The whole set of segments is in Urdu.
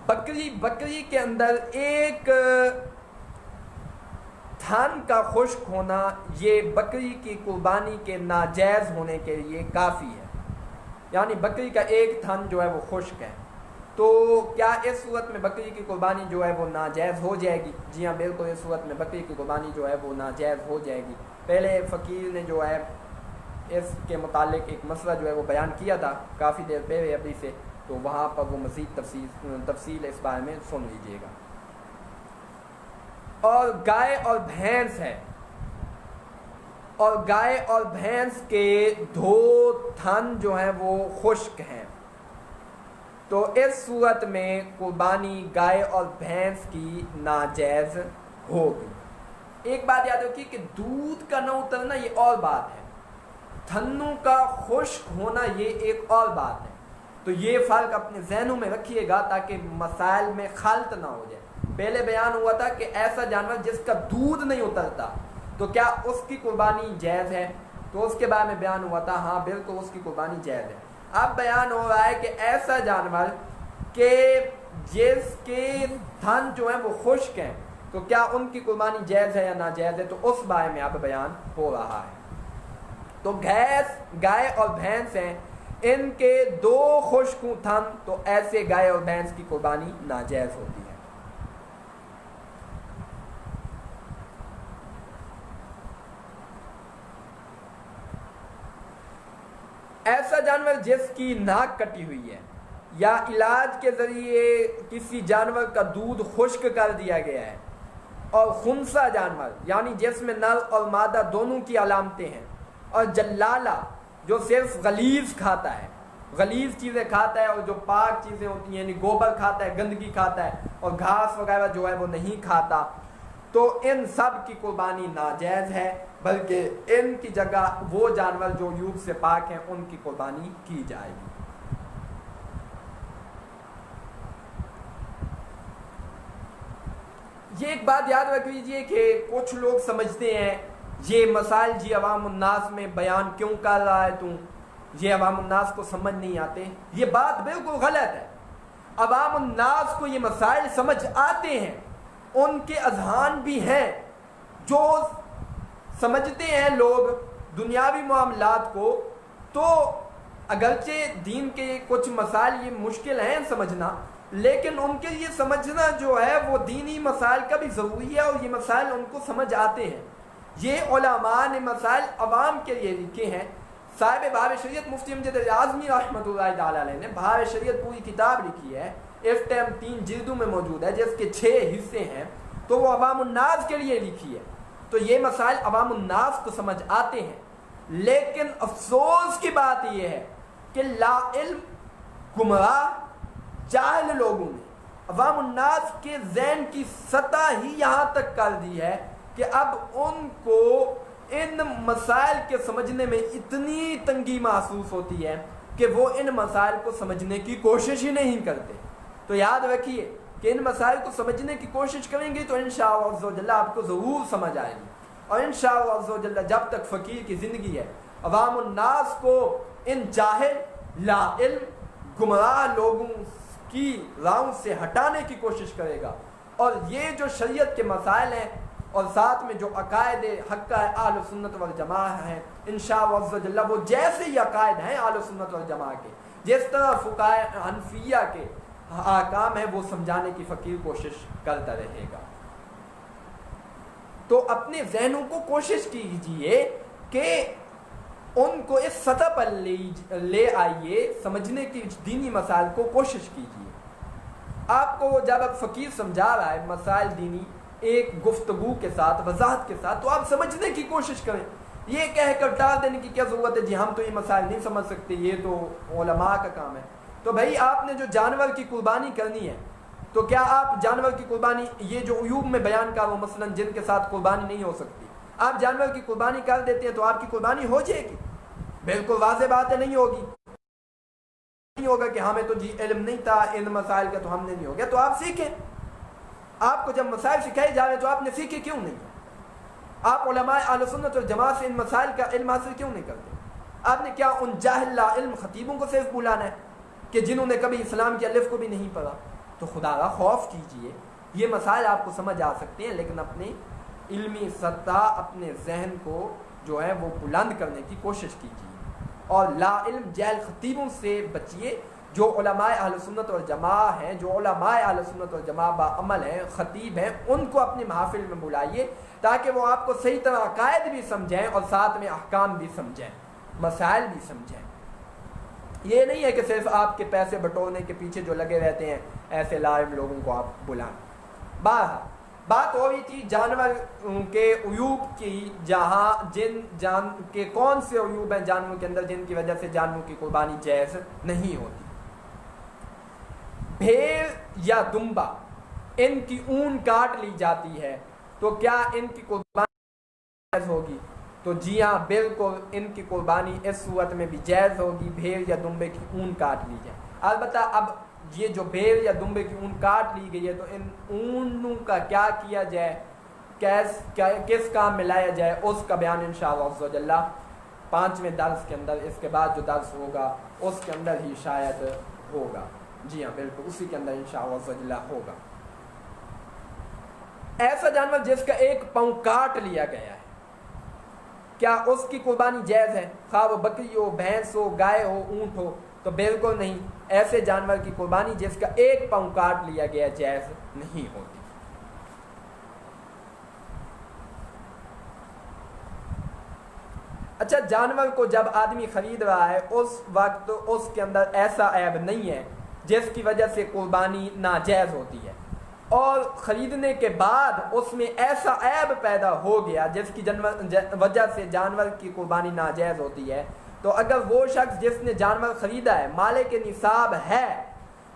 بکری کے اندر ایک تھن کا خشک ہونا یہ بکری کی قربانی کے ناجائز ہونے کے لیے کافی ہے. یعنی بکری کا ایک تھن جو ہے وہ خشک ہے، تو کیا اس صورت میں بکری کی قربانی جو ہے وہ ناجائز ہو جائے گی؟ جی ہاں بالکل، اس صورت میں بکری کی قربانی جو ہے وہ ناجائز ہو جائے گی. پہلے فقیر نے جو ہے اس کے متعلق ایک مسئلہ جو ہے وہ بیان کیا تھا کافی دیر پہلے ابھی سے، تو وہاں پر وہ مزید تفصیل اس بارے میں سن لیجیے گا. اور گائے اور بھینس ہے، اور گائے اور بھینس کے دو تھن جو ہیں وہ خشک ہیں، تو اس صورت میں قربانی گائے اور بھینس کی ناجائز ہوگی. ایک بات یاد رکھیے کہ دودھ کا نہ اترنا یہ اور بات ہے، تھنوں کا خشک ہونا یہ ایک اور بات ہے. تو یہ فرق اپنے ذہنوں میں رکھیے گا تاکہ مسائل میں خلط نہ ہو جائے. پہلے بیان ہوا تھا کہ ایسا جانور جس کا دودھ نہیں اترتا تو کیا اس کی قربانی جائز ہے، تو اس کے بارے میں بیان ہوا تھا ہاں بالکل اس کی قربانی جائز ہے. اب بیان ہو رہا ہے کہ ایسا جانور کہ جس کے تھن جو ہیں وہ خشک ہیں تو کیا ان کی قربانی جائز ہے یا ناجائز ہے، تو اس بارے میں اب بیان ہو رہا ہے. تو گائے اور بھینس ہیں، ان کے دو خشک تھن، تو ایسے گائے اور بھینس کی قربانی ناجائز ہوتی ہے. ایسا جانور جس کی ناک کٹی ہوئی ہے یا علاج کے ذریعے کسی جانور کا دودھ خشک کر دیا گیا ہے، اور خنثی جانور یعنی جس میں نر اور مادہ دونوں کی علامتیں ہیں، اور جلالہ جو صرف غلیظ کھاتا ہے، غلیظ چیزیں کھاتا ہے، اور جو پاک چیزیں ہوتی ہیں یعنی گوبر کھاتا ہے، گندگی کھاتا ہے، اور گھاس وغیرہ جو ہے وہ نہیں کھاتا، تو ان سب کی قربانی ناجائز ہے، بلکہ ان کی جگہ وہ جانور جو عیوب سے پاک ہیں ان کی قربانی کی جائے گی. یہ ایک بات یاد رکھ لیجئے کہ کچھ لوگ سمجھتے ہیں یہ مسائل جی عوام الناس میں بیان کیوں کر رہا ہے تو یہ عوام الناس کو سمجھ نہیں آتے. یہ بات بالکل غلط ہے. عوام الناس کو یہ مسائل سمجھ آتے ہیں، ان کے اذہان بھی ہیں، جو سمجھتے ہیں لوگ دنیاوی معاملات کو، تو اگرچہ دین کے کچھ مسائل یہ مشکل ہیں سمجھنا، لیکن ان کے یہ سمجھنا جو ہے وہ دینی مسائل کا بھی ضروری ہے، اور یہ مسائل ان کو سمجھ آتے ہیں. یہ علماء نے مسائل عوام کے لیے لکھے ہیں. صاحب بہار شریعت مفتی امجد اعظمی رحمۃ اللہ تعالی علیہ نے بہار شریعت پوری کتاب لکھی ہے، اس ٹائم 3 جلدوں میں موجود ہے، جس کے 6 حصے ہیں، تو وہ عوام الناس کے لیے لکھی ہے. تو یہ مسائل عوام الناس کو سمجھ آتے ہیں، لیکن افسوس کی بات یہ ہے کہ لا علم گمراہ جاہل لوگوں نے عوام الناس کے ذہن کی سطح ہی یہاں تک کر دی ہے کہ اب ان کو ان مسائل کے سمجھنے میں اتنی تنگی محسوس ہوتی ہے کہ وہ ان مسائل کو سمجھنے کی کوشش ہی نہیں کرتے. تو یاد رکھیے کہ ان مسائل کو سمجھنے کی کوشش کریں گے تو انشاءاللہ عز و جل آپ کو ضرور سمجھ آئے گی. اور انشاءاللہ عز و جل جب تک فقیر کی زندگی ہے، عوام الناس کو ان جاہل لا علم گمراہ لوگوں کی راہوں سے ہٹانے کی کوشش کرے گا. اور یہ جو شریعت کے مسائل ہیں اور ساتھ میں جو عقائد حقہ اہل سنت والجماعہ ہیں، انشاءاللہ عز و جل وہ جیسے ہی عقائد ہیں اہل سنت والجماعہ کے، جس طرح فقہائے حنفیہ کے احکام ہیں، وہ سمجھانے کی فقیر کوشش کرتا رہے گا. تو اپنے ذہنوں کو کوشش کیجئے کہ ان کو اس سطح پر لے آئیے، سمجھنے کی دینی مسائل کو کوشش کیجئے. آپ کو جب اب فقیر سمجھا رہا ہے مسائل دینی ایک گفتگو کے ساتھ، وضاحت کے ساتھ، تو آپ سمجھنے کی کوشش کریں. یہ کہہ کر ٹال دینے کی کیا ضرورت ہے جی ہم تو یہ مسائل نہیں سمجھ سکتے، یہ تو علماء کا کام ہے. تو بھائی آپ نے جو جانور کی قربانی کرنی ہے، تو کیا آپ جانور کی قربانی یہ جو عیوب میں بیان کا وہ مثلا جن کے ساتھ قربانی نہیں ہو سکتی، آپ جانور کی قربانی کر دیتے ہیں تو آپ کی قربانی ہو جائے گی؟ بالکل واضح بات ہے نہیں ہوگی. نہیں ہوگا کہ ہمیں تو جی علم نہیں تھا ان مسائل کا تو ہم نے نہیں ہو گیا. تو آپ سیکھیں. آپ کو جب مسائل سکھائے جا رہے ہیں تو آپ نے سیکھے کیوں نہیں؟ آپ علماء اہل سنت والجماعت سے ان مسائل کا علم حاصل کیوں نہیں کرتے؟ آپ نے کیا ان جاہل لا علم خطیبوں کو صرف بلانا ہے کہ جنہوں نے کبھی اسلام کی الف کو بھی نہیں پڑھا؟ تو خدا کا خوف کیجئے. یہ مسائل آپ کو سمجھ آ سکتے ہیں، لیکن اپنے علمی سطح، اپنے ذہن کو جو ہے وہ بلند کرنے کی کوشش کیجیے، اور لا علم جاہل خطیبوں سے بچیے. جو علماء اہل سنت والجماعہ ہیں، جو علماء اہل سنت والجماعہ باعمل ہیں، خطیب ہیں، ان کو اپنی محافل میں بلائیے تاکہ وہ آپ کو صحیح طرح عقائد بھی سمجھیں اور ساتھ میں احکام بھی سمجھیں، مسائل بھی سمجھیں. یہ نہیں ہے کہ صرف آپ کے پیسے بٹورنے کے پیچھے جو لگے رہتے ہیں ایسے لا علم لوگوں کو آپ بلائیں. بات ہو رہی تھی جانور کے عیوب کی، جہاں جان کے کون سے عیوب ہیں جانوروں کے اندر جن کی وجہ سے جانوروں کی قربانی جائز نہیں ہوتی. بھیڑ یا دمبا، ان کی اون کاٹ لی جاتی ہے تو کیا ان کی قربانی جائز ہوگی؟ تو جی ہاں، بالکل ان کی قربانی اس صورت میں بھی جائز ہوگی، بھیڑ یا دمبے کی اون کاٹ لی جائے. البتہ اب یہ جو بھیڑ یا دمبے کی اون کاٹ لی گئی ہے تو ان اونوں کا کیا کیا جائے، کس کام میں لایا جائے، اس کا بیان انشاءاللہ عز و جل 5ویں درس کے اندر، اس کے بعد جو درس ہوگا اس کے اندر ہی شاید ہوگا. جی ہاں بالکل اسی کے اندر انشاءاللہ عز و جل ہوگا. ایسا جانور جس کا 1 پاؤں کاٹ لیا گیا ہے، کیا اس کی قربانی جائز ہے؟ خواہ وہ بکری ہو، بھینس ہو، گائے ہو، اونٹ ہو. تو بالکل نہیں، ایسے جانور کی قربانی جس کا 1 پاؤں کاٹ لیا گیا جائز نہیں ہوتی. اچھا، جانور کو جب آدمی خرید رہا ہے اس وقت اس کے اندر ایسا عیب نہیں ہے جس کی وجہ سے قربانی ناجائز ہوتی ہے، اور خریدنے کے بعد اس میں ایسا عیب پیدا ہو گیا جس کی وجہ سے جانور کی قربانی ناجائز ہوتی ہے، تو اگر وہ شخص جس نے جانور خریدا ہے مالک نصاب ہے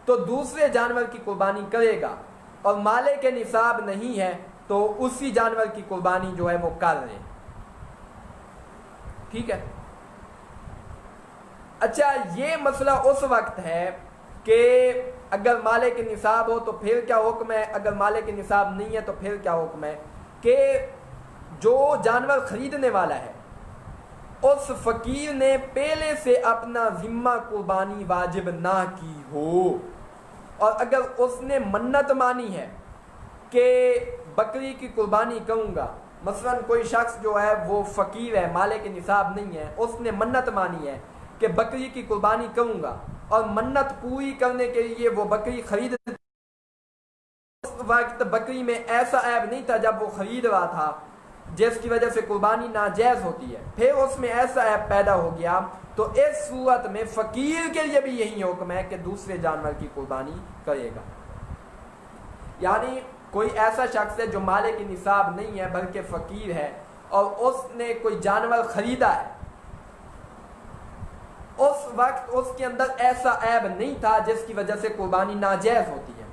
تو دوسرے جانور کی قربانی کرے گا، اور مالک نصاب نہیں ہے تو اسی جانور کی قربانی جو ہے وہ کر لے. ٹھیک ہے. اچھا، یہ مسئلہ اس وقت ہے کہ اگر مالک نصاب ہو تو پھر کیا حکم ہے، اگر مالک نصاب نہیں ہے تو پھر کیا حکم ہے، کہ جو جانور خریدنے والا ہے اس فقیر نے پہلے سے اپنا ذمہ قربانی واجب نہ کی ہو، اور اگر اس نے منت مانی ہے کہ بکری کی قربانی کروں گا، مثلا کوئی شخص جو ہے وہ فقیر ہے، مالک نصاب نہیں ہے، اس نے منت مانی ہے کہ بکری کی قربانی کروں گا، اور منت پوری کرنے کے لیے وہ بکری خرید، اس وقت بکری میں ایسا عیب نہیں تھا جب وہ خرید رہا تھا جس کی وجہ سے قربانی ناجائز ہوتی ہے، پھر اس میں ایسا عیب پیدا ہو گیا، تو اس صورت میں فقیر کے لیے بھی یہی حکم ہے کہ دوسرے جانور کی قربانی کرے گا. یعنی کوئی ایسا شخص ہے جو مالک نصاب نہیں ہے بلکہ فقیر ہے، اور اس نے کوئی جانور خریدا ہے، اس وقت اس کے اندر ایسا عیب نہیں تھا جس کی وجہ سے قربانی ناجائز ہوتی ہے،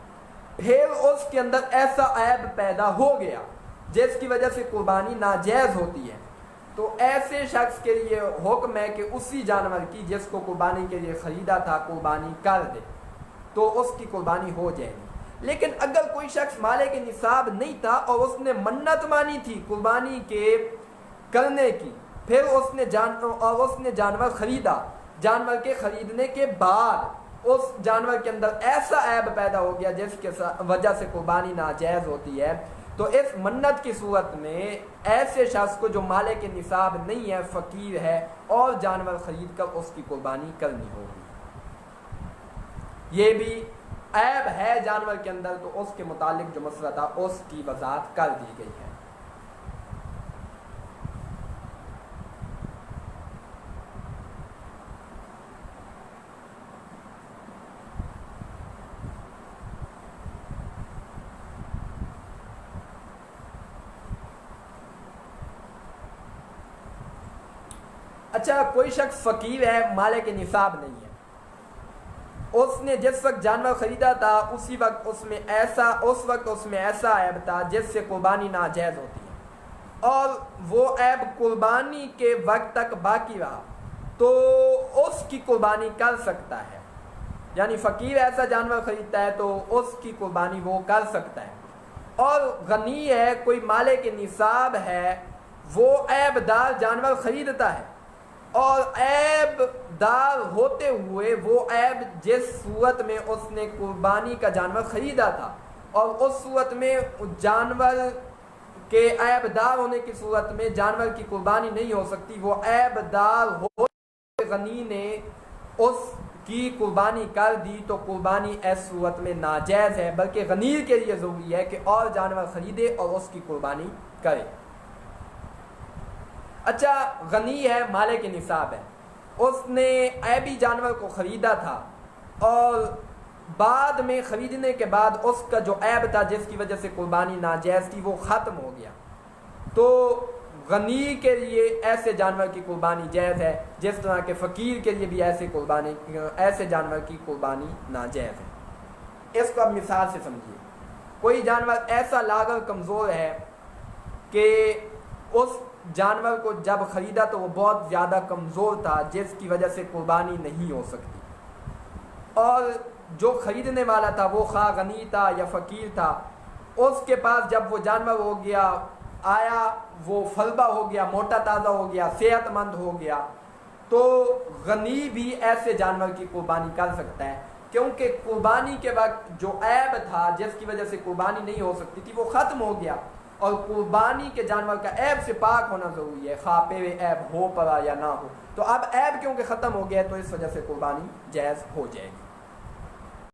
پھر اس کے اندر ایسا عیب پیدا ہو گیا جس کی وجہ سے قربانی ناجائز ہوتی ہے، تو ایسے شخص کے لیے حکم ہے کہ اسی جانور کی جس کو قربانی کے لیے خریدا تھا قربانی کر دے، تو اس کی قربانی ہو جائے گی. لیکن اگر کوئی شخص مالک نصاب نہیں تھا اور اس نے منت مانی تھی قربانی کے کرنے کی، پھر اس نے جانور خریدا، جانور کے خریدنے کے بعد اس جانور کے اندر ایسا عیب پیدا ہو گیا جس کی وجہ سے قربانی ناجائز ہوتی ہے، تو اس منت کی صورت میں ایسے شخص کو جو مالک نصاب نہیں ہے، فقیر ہے، اور جانور خرید کر اس کی قربانی کرنی ہوگی. یہ بھی عیب ہے جانور کے اندر، تو اس کے متعلق جو مسئلہ تھا اس کی وضاحت کر دی گئی ہے. اچھا، کوئی شخص فقیر ہے، مالک نصاب نہیں ہے، اس نے جس وقت جانور خریدا تھا اسی وقت اس میں ایسا عیب تھا جس سے قربانی ناجائز ہوتی ہے، اور وہ عیب قربانی کے وقت تک باقی رہا، تو اس کی قربانی کر سکتا ہے. یعنی فقیر ایسا جانور خریدتا ہے تو اس کی قربانی وہ کر سکتا ہے. اور غنی ہے، کوئی مالک نصاب ہے، وہ عیب دار جانور خریدتا ہے، اور عیب دار ہوتے ہوئے وہ عیب جس صورت میں اس نے قربانی کا جانور خریدا تھا اور اس صورت میں جانور کے عیب دار ہونے کی صورت میں جانور کی قربانی نہیں ہو سکتی، وہ عیب دار ہو غنی نے اس کی قربانی کر دی تو قربانی اس صورت میں ناجائز ہے، بلکہ غنی کے لیے ضروری ہے کہ اور جانور خریدے اور اس کی قربانی کرے۔ اچھا، غنی ہے، مالک نصاب ہے، اس نے عیبی جانور کو خریدا تھا اور بعد میں خریدنے کے بعد اس کا جو عیب تھا جس کی وجہ سے قربانی ناجائز تھی وہ ختم ہو گیا، تو غنی کے لیے ایسے جانور کی قربانی جائز ہے، جس طرح کہ فقیر کے لیے بھی ایسے جانور کی قربانی ناجائز ہے۔ اس کو اب مثال سے سمجھیے، کوئی جانور ایسا لاغر کمزور ہے کہ اس جانور کو جب خریدا تو وہ بہت زیادہ کمزور تھا جس کی وجہ سے قربانی نہیں ہو سکتی، اور جو خریدنے والا تھا وہ خواہ غنی تھا یا فقیر تھا، اس کے پاس جب وہ جانور ہو گیا آیا، وہ فلبہ ہو گیا، موٹا تازہ ہو گیا، صحت مند ہو گیا، تو غنی بھی ایسے جانور کی قربانی کر سکتا ہے، کیونکہ قربانی کے وقت جو عیب تھا جس کی وجہ سے قربانی نہیں ہو سکتی تھی وہ ختم ہو گیا، اور قربانی کے جانور کا عیب سے پاک ہونا ضروری ہے، خواہ پہ عیب ہو پڑا یا نہ ہو، تو اب عیب کیونکہ ختم ہو گیا تو اس وجہ سے قربانی جائز ہو جائے گی۔